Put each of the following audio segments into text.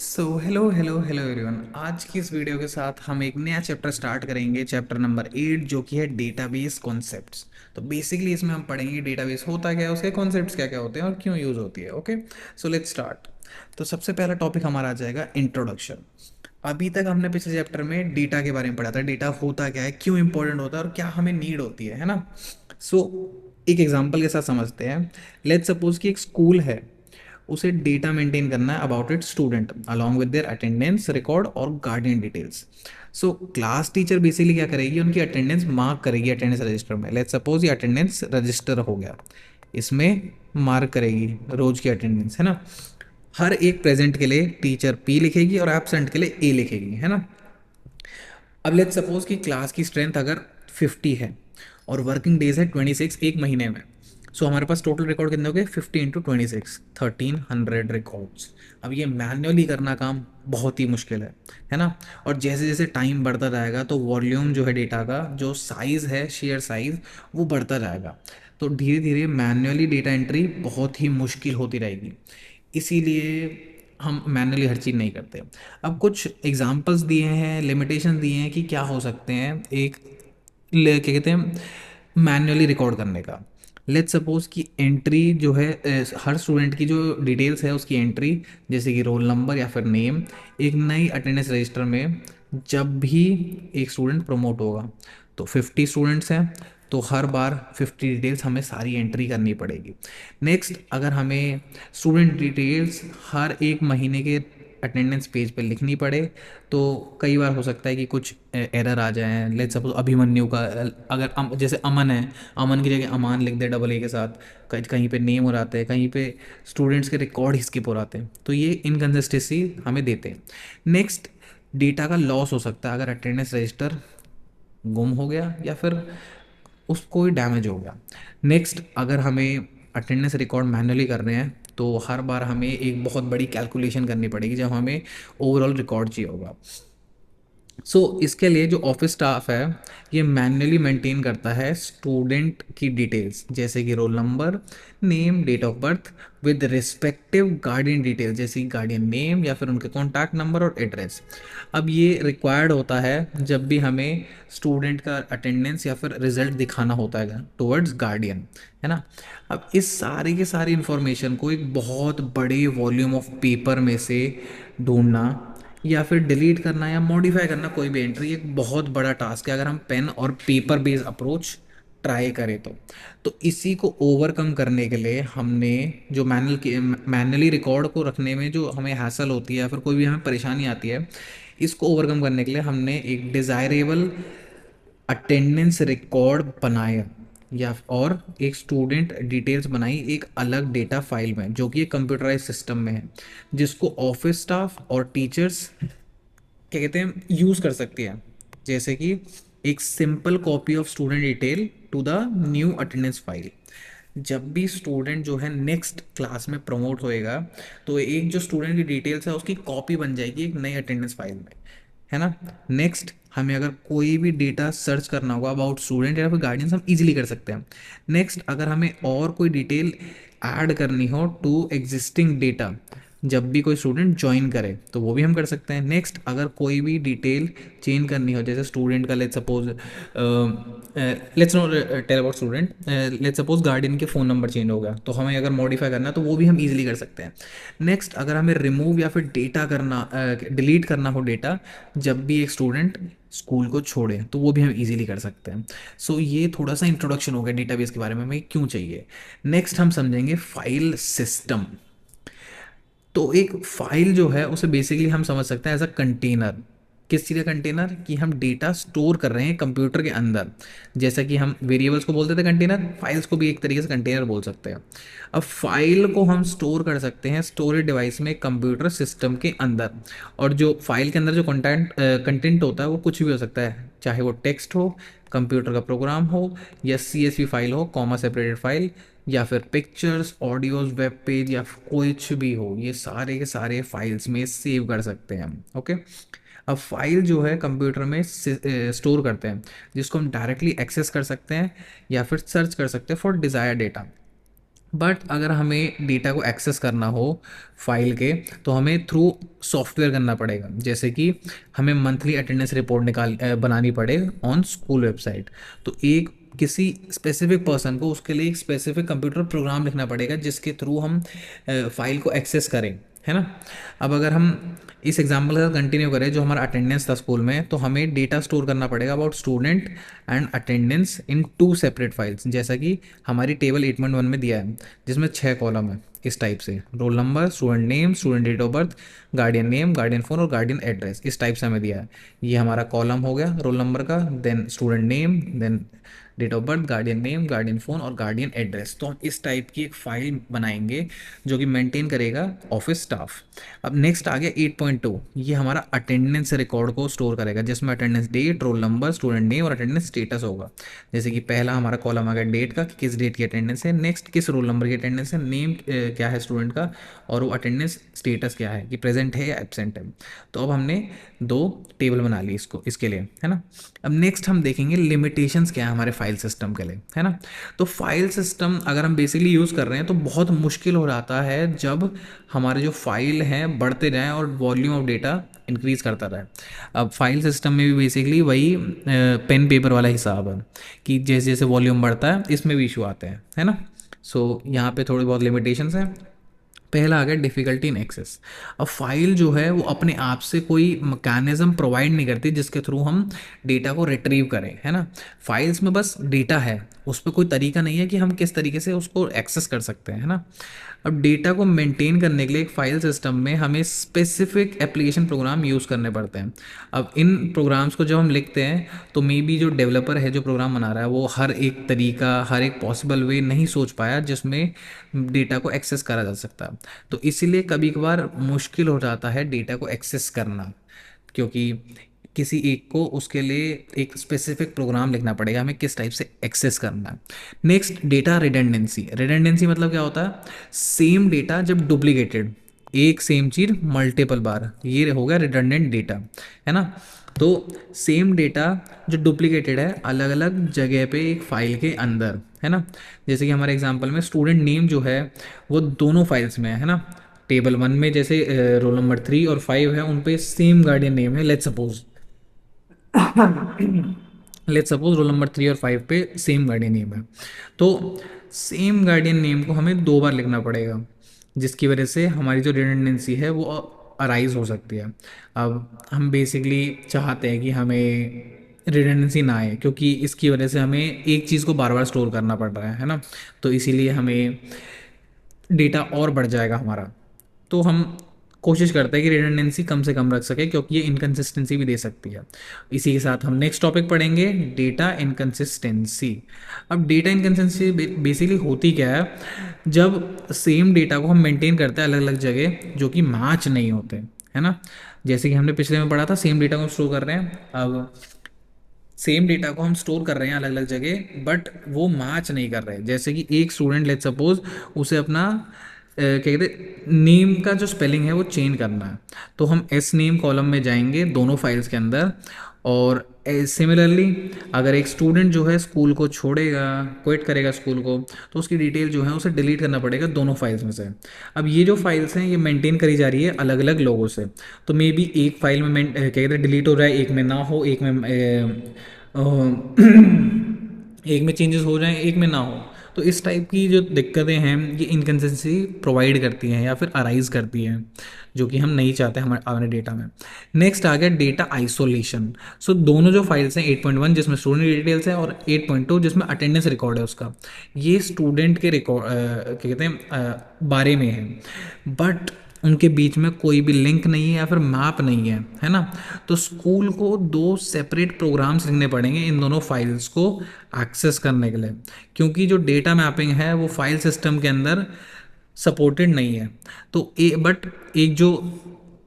Hello hello hello everyone. आज की इस वीडियो के साथ हम एक नया चैप्टर स्टार्ट करेंगे, चैप्टर नंबर 8, जो कि है डेटाबेस कॉन्सेप्ट्स। तो बेसिकली इसमें हम पढ़ेंगे डेटाबेस होता क्या है, उसके कॉन्सेप्ट्स क्या क्या होते हैं और क्यों यूज़ होती है। Okay, so let's start. तो सबसे पहला टॉपिक हमारा आ जाएगा इंट्रोडक्शन। अभी तक हमने पिछले चैप्टर में डेटा के बारे में पढ़ा था, डेटा होता क्या है, क्यों इंपॉर्टेंट होता है और क्या हमें नीड होती है ना। सो एक एग्जांपल के साथ समझते हैं। लेट्स सपोज कि एक स्कूल है, उसे डेटा मेंटेन करना है about it student along with their attendance record और guardian details. So class teacher basically क्या करेगी, उनकी अटेंडेंस मार्क करेगी अटेंडेंस रजिस्टर में। लेट्स सपोज ये अटेंडेंस रजिस्टर हो गया, इसमें मार्क करेगी रोज की अटेंडेंस, है ना। हर एक प्रेजेंट के लिए टीचर पी लिखेगी और एब्सेंट के लिए ए लिखेगी, है ना। अब लेट्स सपोज कि क्लास की स्ट्रेंथ अगर 50 है और वर्किंग डेज है 26 एक महीने में। सो हमारे पास टोटल रिकॉर्ड कितने हो गए, 50 × 26, 1300 रिकॉर्ड्स। अब ये मैन्युअली करना काम बहुत ही मुश्किल है ना। और जैसे जैसे टाइम बढ़ता जाएगा तो वॉल्यूम जो है डेटा का, जो साइज़ है, शेयर साइज़, वो बढ़ता जाएगा। तो धीरे धीरे मैन्युअली डेटा एंट्री बहुत ही मुश्किल होती रहेगी। इसीलिए हम मैनुअली हर चीज़ नहीं करते। अब कुछ एग्जांपल्स दिए हैं, लिमिटेशन दिए हैं कि क्या हो सकते हैं एक क्या कहते हैं मैनुअली रिकॉर्ड करने का। लेट्स सपोज कि एंट्री जो है हर स्टूडेंट की जो डिटेल्स है उसकी एंट्री, जैसे कि रोल नंबर या फिर नेम, एक नई अटेंडेंस रजिस्टर में जब भी एक स्टूडेंट प्रमोट होगा। तो 50 स्टूडेंट्स हैं, तो हर बार 50 डिटेल्स हमें सारी एंट्री करनी पड़ेगी। नेक्स्ट, अगर हमें स्टूडेंट डिटेल्स हर एक महीने के अटेंडेंस पेज पे लिखनी पड़े, तो कई बार हो सकता है कि कुछ एरर आ जाए। लेट्स सपोज अभिमन्यु का अगर जैसे अमन है, अमन की जगह अमान लिख दे डबल ए के साथ, कहीं पे नेम हो जाते हैं, कहीं पे स्टूडेंट्स के रिकॉर्ड स्किप हो जाते हैं, तो ये इनकन्सिस्टेंसी हमें देते हैं। नेक्स्ट, डेटा का लॉस हो सकता है अगर अटेंडेंस रजिस्टर गुम हो गया या फिर उस कोई डैमेज हो गया। नेक्स्ट, अगर हमें अटेंडेंस रिकॉर्ड मैन्युअली कर रहे हैं तो हर बार हमें एक बहुत बड़ी कैलकुलेशन करनी पड़ेगी जब हमें ओवरऑल रिकॉर्ड चाहिए होगा। इसके लिए जो ऑफिस स्टाफ है, ये मैन्युअली मेंटेन करता है स्टूडेंट की डिटेल्स, जैसे कि roll number, name, date of birth, with respective guardian details, जैसे कि गार्डियन नेम या फिर उनके कॉन्टैक्ट नंबर और एड्रेस। अब ये रिक्वायर्ड होता है जब भी हमें स्टूडेंट का अटेंडेंस या फिर रिजल्ट दिखाना होता है टुवर्ड्स गार्डियन, है ना। अब इस सारी के सारी इंफॉर्मेशन को एक बहुत बड़े वॉल्यूम ऑफ पेपर में से ढूंढना या फिर डिलीट करना या मॉडिफाई करना कोई भी एंट्री एक बहुत बड़ा टास्क है, अगर हम पेन और पेपर बेस्ड अप्रोच ट्राई करें तो इसी को ओवरकम करने के लिए हमने जो मैनुअली रिकॉर्ड को रखने में जो हमें हासिल होती है या फिर कोई भी हमें परेशानी आती है, इसको ओवरकम करने के लिए हमने एक डिज़ायरेबल अटेंडेंस रिकॉर्ड बनाया या और एक स्टूडेंट डिटेल्स बनाई एक अलग डेटा फाइल में, जो कि एक कंप्यूटराइज सिस्टम में है, जिसको ऑफिस स्टाफ और टीचर्स क्या कहते हैं यूज़ कर सकती है। जैसे कि एक simple copy of student detail to the new attendance file. जब भी स्टूडेंट जो है नेक्स्ट क्लास में प्रमोट होएगा, तो एक जो स्टूडेंट की डिटेल्स है उसकी कॉपी बन जाएगी एक नई अटेंडेंस फाइल में, है ना। नेक्स्ट, हमें अगर कोई भी डेटा सर्च करना होगा अबाउट स्टूडेंट या फिर गार्डियंस, हम इजीली कर सकते हैं। नेक्स्ट, अगर हमें और कोई डिटेल ऐड करनी हो टू एग्जिस्टिंग डेटा, जब भी कोई स्टूडेंट ज्वाइन करे तो वो भी हम कर सकते हैं। नेक्स्ट, अगर कोई भी डिटेल चेंज करनी हो, जैसे स्टूडेंट का let's suppose let's not tell about student, let's suppose guardian के फ़ोन नंबर चेंज हो गया, तो हमें अगर मॉडिफाई करना है तो वो भी हम इजीली कर सकते हैं। नेक्स्ट, अगर हमें रिमूव या फिर डेटा करना डिलीट करना हो डेटा, जब भी एक स्टूडेंट स्कूल को छोड़े, तो वो भी हम इजीली कर सकते हैं। ये थोड़ा सा इंट्रोडक्शन हो गया डेटाबेस के बारे में हमें क्यों चाहिए। नेक्स्ट, हम समझेंगे फाइल सिस्टम। तो एक फाइल जो है उसे बेसिकली हम समझ सकते हैं एज अ कंटेनर। किस चीज़ का कंटेनर, कि हम डेटा स्टोर कर रहे हैं कंप्यूटर के अंदर। जैसा कि हम वेरिएबल्स को बोलते थे कंटेनर, फाइल्स को भी एक तरीके से कंटेनर बोल सकते हैं। अब फाइल को हम स्टोर कर सकते हैं स्टोरेज डिवाइस में कंप्यूटर सिस्टम के अंदर। और जो फाइल के अंदर जो कंटेंट होता है वो कुछ भी हो सकता है, चाहे वो टेक्स्ट हो, कंप्यूटर का प्रोग्राम हो, या CSV फाइल हो, कॉमा सेपरेटेड फाइल, या फिर पिक्चर्स, ऑडियोज, वेब पेज, या कुछ भी हो, ये सारे के सारे फाइल्स में सेव कर सकते हैं हम। ओके, अब फाइल जो है कंप्यूटर में स्टोर करते हैं, जिसको हम डायरेक्टली एक्सेस कर सकते हैं या फिर सर्च कर सकते हैं फॉर डिज़ायर डेटा। बट अगर हमें डेटा को एक्सेस करना हो फाइल के, तो हमें थ्रू सॉफ्टवेयर करना पड़ेगा। जैसे कि हमें मंथली अटेंडेंस रिपोर्ट बनानी पड़े ऑन स्कूल वेबसाइट, तो एक किसी स्पेसिफिक पर्सन को उसके लिए एक स्पेसिफिक कंप्यूटर प्रोग्राम लिखना पड़ेगा जिसके थ्रू हम फाइल को एक्सेस करें, है ना। अब अगर हम इस एग्जाम्पल का कंटिन्यू करें, जो हमारा अटेंडेंस था स्कूल में, तो हमें डेटा स्टोर करना पड़ेगा about student and attendance in 2 separate files, जैसा कि हमारी टेबल 8.1 में दिया है, जिसमें 6 कॉलम है इस टाइप से: roll number, student name, student date of birth, guardian name, guardian phone और गार्डियन एड्रेस। इस टाइप से हमें दिया है। ये हमारा कॉलम हो गया रोल नंबर का, then student name, then date of birth, guardian name, guardian phone और गार्डियन एड्रेस। तो हम इस टाइप की एक फ़ाइल बनाएंगे जो कि मेंटेन करेगा ऑफिस स्टाफ। अब नेक्स्ट आ गया 8.2, ये हमारा अटेंडेंस रिकॉर्ड को स्टोर करेगा, जिसमें attendance date, roll number, student name और अटेंडेंस स्टेटस होगा। जैसे कि पहला हमारा कॉलम आ गया डेट का, कि किस डेट की अटेंडेंस है, नेक्स्ट किस रोल नंबर की अटेंडेंस है, नेम क्या है स्टूडेंट का, और वो अटेंडेंस स्टेटस क्या है कि प्रेजेंट है या एब्सेंट है। तो अब हमने 2 टेबल बना ली इसको, इसके लिए, है ना। अब नेक्स्ट हम देखेंगे लिमिटेशंस क्या है हमारे फाइल सिस्टम के लिए, है ना। तो फाइल सिस्टम अगर हम बेसिकली यूज़ कर रहे हैं तो बहुत मुश्किल हो जाता है जब हमारे जो फाइल हैं बढ़ते जाएं और वॉल्यूम ऑफ डेटा इंक्रीज करता रहे। अब फाइल सिस्टम में भी बेसिकली वही पेन पेपर वाला हिसाब है कि जैसे जैसे वॉल्यूम बढ़ता है इसमें भी इशू आते हैं, है ना। सो यहाँ पे थोड़ी बहुत लिमिटेशंस हैं। पहला आ गया डिफ़िकल्टी इन एक्सेस। अब फाइल जो है वो अपने आप से कोई मैकेनिज्म प्रोवाइड नहीं करती जिसके थ्रू हम डेटा को रिट्रीव करें, है ना। फाइल्स में बस डेटा है, उस पर कोई तरीका नहीं है कि हम किस तरीके से उसको एक्सेस कर सकते हैं, है ना। अब डेटा को मेंटेन करने के लिए एक फाइल सिस्टम में हमें स्पेसिफिक एप्लीकेशन प्रोग्राम यूज़ करने पड़ते हैं। अब इन प्रोग्राम्स को जब हम लिखते हैं तो मे बी जो डेवलपर है जो प्रोग्राम बना रहा है वो हर एक तरीका, हर एक पॉसिबल वे नहीं सोच पाया जिसमें डेटा को एक्सेस करा जा सकता है। तो इसीलिए कभी कभार मुश्किल हो जाता है डेटा को एक्सेस करना, क्योंकि किसी एक को उसके लिए एक स्पेसिफिक प्रोग्राम लिखना पड़ेगा हमें किस टाइप से एक्सेस करना है। Next, data redundancy. रिडंडेंसी मतलब क्या होता है? सेम डेटा जब डुप्लीकेटेड, एक सेम चीज़ मल्टीपल बार, ये हो गया रिडंडेंट डेटा, है ना। तो सेम डेटा जो डुप्लीकेटेड है अलग अलग जगह पे एक फाइल के अंदर, है ना। जैसे कि हमारे एग्जांपल में स्टूडेंट नेम जो है वो दोनों फाइल्स में है ना। टेबल 1 में जैसे रोल नंबर 3 और 5 है, उन पे सेम गार्डियन नेम है, लेट्स सपोज रोल नंबर 3 और 5 पे सेम गार्डियन नेम है। तो सेम गार्डियन नेम को हमें 2 बार लिखना पड़ेगा, जिसकी वजह से हमारी जो रिडंडेंसी है वो अराइज हो सकती है। अब हम बेसिकली चाहते हैं कि हमें रिडंडेंसी ना आए, क्योंकि इसकी वजह से हमें एक चीज़ को बार बार स्टोर करना पड़ रहा है ना। तो इसीलिए हमें डेटा और बढ़ जाएगा हमारा। तो हम कोशिश करते हैं कि रिडंडेंसी कम से कम रख सके, क्योंकि ये इनकन्सिस्टेंसी भी दे सकती है। इसी के साथ हम नेक्स्ट टॉपिक पढ़ेंगे, डेटा इनकन्सिस्टेंसी। अब डेटा इनकन्सिस्टेंसी बेसिकली होती क्या है? जब सेम डेटा को हम मेंटेन करते हैं अलग अलग जगह जो कि मैच नहीं होते, है ना। जैसे कि हमने पिछले में पढ़ा था, सेम डेटा को स्टोर कर रहे हैं। अब सेम डेटा को हम स्टोर कर रहे हैं अलग अलग जगह, बट वो मैच नहीं कर रहे। जैसे कि एक स्टूडेंट लेट सपोज उसे अपना क्या कहते हैं नेम का जो स्पेलिंग है वो चेंज करना है, तो हम एस नेम कॉलम में जाएंगे दोनों फाइल्स के अंदर। और सिमिलरली अगर एक स्टूडेंट जो है स्कूल को छोड़ेगा, क्विट करेगा स्कूल को, तो उसकी डिटेल जो है उसे डिलीट करना पड़ेगा दोनों फाइल्स में से। अब ये जो फाइल्स हैं ये मेंटेन करी जा रही है अलग अलग लोगों से, तो मे बी एक फाइल में क्या कहते हैं डिलीट हो रहा है, एक में ना हो, एक में एक में चेंजेस हो जाएं, एक में ना हो। तो इस टाइप की जो दिक्कतें हैं ये इनकन्सिस्टेंसी प्रोवाइड करती हैं या फिर अराइज करती हैं, जो कि हम नहीं चाहते हमारे अपने डेटा में। नेक्स्ट आ गया डेटा आइसोलेशन। सो दोनों जो फाइल्स हैं 8.1 जिसमें स्टूडेंट डिटेल्स है और 8.2 जिसमें अटेंडेंस रिकॉर्ड है उसका, ये स्टूडेंट के रिकॉर्ड क्या कहते हैं बारे में है, बट उनके बीच में कोई भी लिंक नहीं है या फिर मैप नहीं है ना। तो स्कूल को 2 सेपरेट प्रोग्राम्स लिखने पड़ेंगे इन दोनों फाइल्स को एक्सेस करने के लिए, क्योंकि जो डेटा मैपिंग है वो फाइल सिस्टम के अंदर सपोर्टेड नहीं है। तो बट एक जो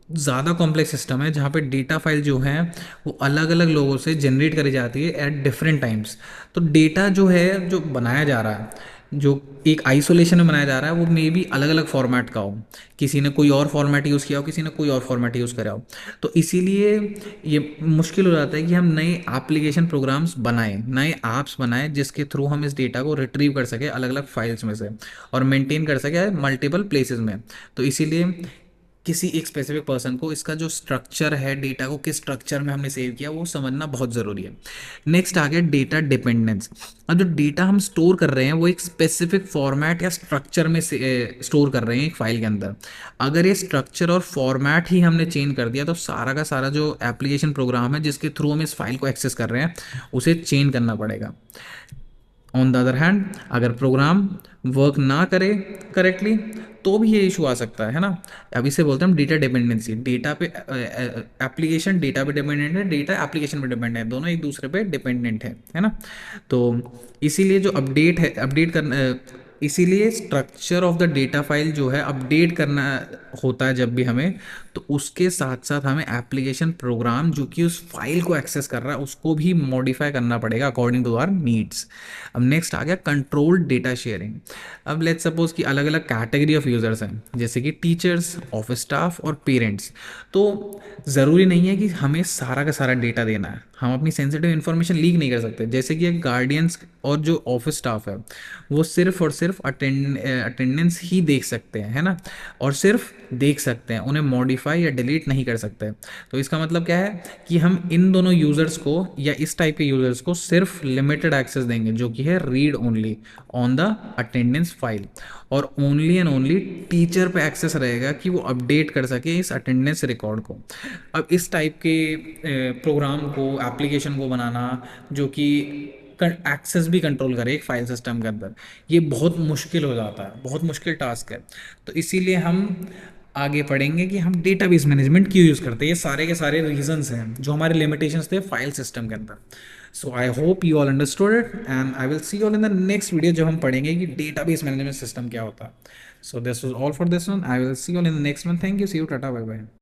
ज़्यादा कॉम्प्लेक्स सिस्टम है जहाँ पे डेटा फाइल जो है वो अलग अलग लोगों से जनरेट करी जाती है एट डिफरेंट टाइम्स। तो डेटा जो है जो बनाया जा रहा है जो एक आइसोलेशन में बनाया जा रहा है वो मे बी अलग अलग फॉर्मेट का हो, किसी ने कोई और फॉर्मेट यूज़ किया हो, किसी ने कोई और फॉर्मेट यूज़ करा हो। तो इसीलिए ये मुश्किल हो जाता है कि हम नए एप्लीकेशन प्रोग्राम्स बनाएं, नए ऐप्स बनाएं जिसके थ्रू हम इस डेटा को रिट्रीव कर सकें अलग अलग फाइल्स में से और मेंटेन कर सकें मल्टीपल प्लेसेस में। तो इसीलिए किसी एक स्पेसिफिक पर्सन को इसका जो स्ट्रक्चर है, डेटा को किस स्ट्रक्चर में हमने सेव किया, वो समझना बहुत ज़रूरी है। नेक्स्ट आ गया डेटा डिपेंडेंस। अब जो डेटा हम स्टोर कर रहे हैं वो एक स्पेसिफिक फॉर्मेट या स्ट्रक्चर में से स्टोर कर रहे हैं एक फाइल के अंदर। अगर ये स्ट्रक्चर और फॉर्मेट ही हमने चेंज कर दिया तो सारा का सारा जो एप्लीकेशन प्रोग्राम है जिसके थ्रू हम इस फाइल को एक्सेस कर रहे हैं उसे चेंज करना पड़ेगा। ऑन द अदर हैंड अगर प्रोग्राम वर्क ना करे करेक्टली तो भी ये इशू आ सकता है ना। अब इसे बोलते हैं हम डेटा डिपेंडेंसी। डेटा पे एप्लीकेशन डेटा पे डिपेंडेंट है, डेटा एप्लीकेशन पे डिपेंडेंट है, दोनों एक दूसरे पे डिपेंडेंट है ना। तो इसीलिए जो अपडेट है, अपडेट करना, इसीलिए structure of the data file जो है अपडेट करना होता है जब भी हमें, तो उसके साथ साथ हमें एप्लीकेशन प्रोग्राम जो कि उस फाइल को एक्सेस कर रहा है उसको भी मॉडिफाई करना पड़ेगा अकॉर्डिंग टू आवर नीड्स। अब नेक्स्ट आ गया कंट्रोल्ड डेटा शेयरिंग। अब लेट्स सपोज कि अलग अलग कैटेगरी ऑफ यूजर्स हैं जैसे कि टीचर्स, ऑफिस स्टाफ और पेरेंट्स। तो ज़रूरी नहीं है कि हमें सारा का सारा डेटा देना है, हम अपनी सेंसिटिव इन्फॉर्मेशन लीक नहीं कर सकते। जैसे कि एक गार्डियंस और जो ऑफिस स्टाफ है वो सिर्फ और सिर्फ अटेंडेंस ही देख सकते हैं, है ना, और सिर्फ देख सकते हैं, उन्हें मॉडिफाई या डिलीट नहीं कर सकते। तो इसका मतलब क्या है कि हम इन दोनों यूज़र्स को या इस टाइप के यूज़र्स को सिर्फ लिमिटेड एक्सेस देंगे जो कि है read only on the attendance file, और ओनली एंड ओनली टीचर पे एक्सेस रहेगा कि वो अपडेट कर सके इस अटेंडेंस रिकॉर्ड को। अब इस टाइप के प्रोग्राम को, एप्लीकेशन को बनाना जो कि एक्सेस भी कंट्रोल करे एक फाइल सिस्टम के अंदर, ये बहुत मुश्किल हो जाता है, बहुत मुश्किल टास्क है। तो इसीलिए हम आगे पढ़ेंगे कि हम डेटाबेस मैनेजमेंट क्यों यूज़ करते हैं। ये सारे के सारे रीजंस हैं जो हमारे लिमिटेशंस थे फाइल सिस्टम के अंदर। So I hope you all understood it and I will see all in the next video जब हम पढ़ेंगे कि डेटाबेस मैनेजमेंट सिस्टम क्या होता है। So this was all for this one, I will see all in the next one. Thank you, see you, tata, bye bye.